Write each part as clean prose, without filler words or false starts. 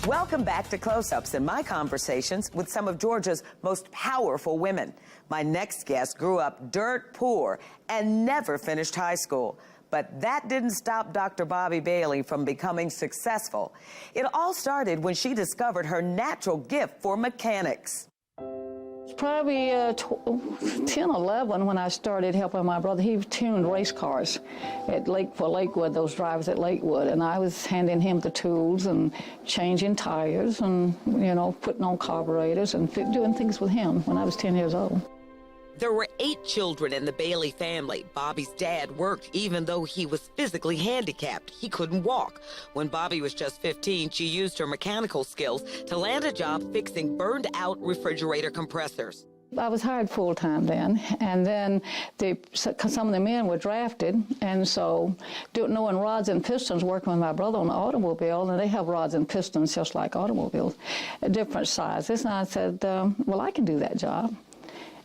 Welcome back to Close-Ups and my conversations with some of Georgia's most powerful women. My next guest grew up dirt poor and never finished high school. But that didn't stop Dr. Bobbie Bailey from becoming successful. It all started when she discovered her natural gift for mechanics. Probably 10, 11 when I started helping my brother. He tuned race cars at Lakewood, those drivers at Lakewood, and I was handing him the tools and changing tires and, you know, putting on carburetors and doing things with him when I was 10 years old. There were 8 children in the Bailey family. Bobbie's dad worked even though he was physically handicapped. He couldn't walk. When Bobbie was just 15, she used her mechanical skills to land a job fixing burned-out refrigerator compressors. I was hired full-time then, and then some of the men were drafted, and so knowing rods and pistons, working with my brother on the automobile, and they have rods and pistons just like automobiles, different sizes, and I said, well, I can do that job.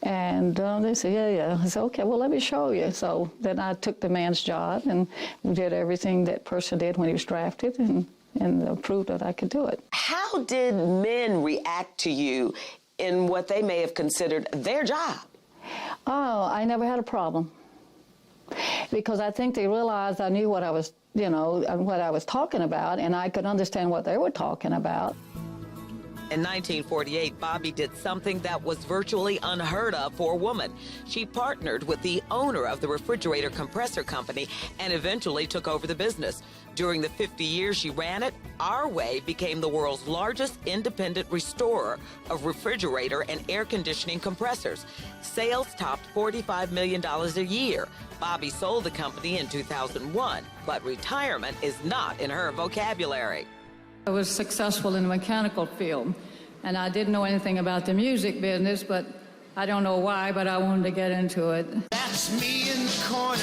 And they said, yeah. I said, okay, well, let me show you. So then I took the man's job and did everything that person did when he was drafted and proved that I could do it. How did men react to you in what they may have considered their job? Oh, I never had a problem. Because I think they realized I knew what I was, you know, what I was talking about, and I could understand what they were talking about. In 1948, Bobbie did something that was virtually unheard of for a woman. She partnered with the owner of the refrigerator compressor company and eventually took over the business. During the 50 years she ran it, Our Way became the world's largest independent restorer of refrigerator and air conditioning compressors. Sales topped $45 million a year. Bobbie sold the company in 2001, but retirement is not in her vocabulary. I was successful in the mechanical field, and I didn't know anything about the music business, but I don't know why, but I wanted to get into it. That's me in the corner.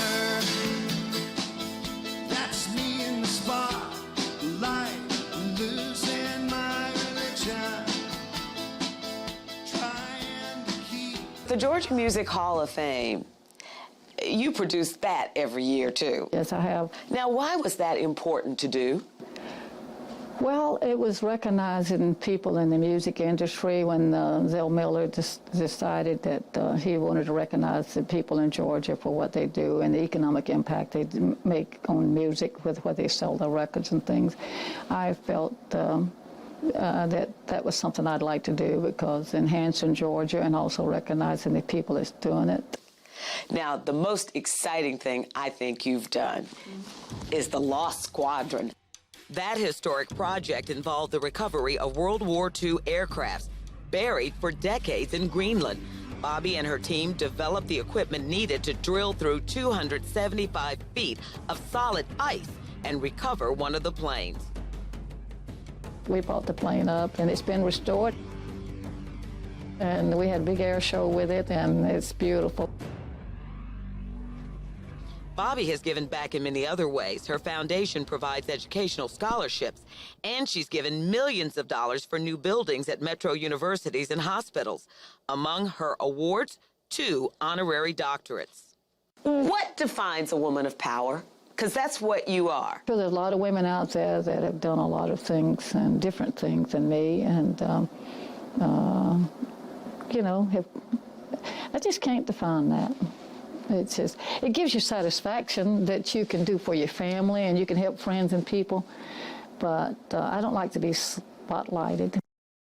That's me in the spotlight, losing my religion, trying to keep... The Georgia Music Hall of Fame, you produce that every year, too. Yes, I have. Now, why was that important to do? Well, it was recognizing people in the music industry when Zell Miller decided that he wanted to recognize the people in Georgia for what they do and the economic impact they make on music with what they sell their records and things. I felt that was something I'd like to do because enhancing Georgia and also recognizing the people that's doing it. Now, the most exciting thing I think you've done is the Lost Squadron. That historic project involved the recovery of World War II aircrafts buried for decades in Greenland. Bobbie and her team developed the equipment needed to drill through 275 feet of solid ice and recover one of the planes. We brought the plane up, and it's been restored. And we had a big air show with it, and it's beautiful. Bobbie has given back in many other ways. Her foundation provides educational scholarships, and she's given millions of dollars for new buildings at metro universities and hospitals. Among her awards, 2 honorary doctorates. What defines a woman of power? Because that's what you are. So there's a lot of women out there that have done a lot of things and different things than me, and, you know, I just can't define that. It's just, it gives you satisfaction that you can do for your family and you can help friends and people, but I don't like to be spotlighted.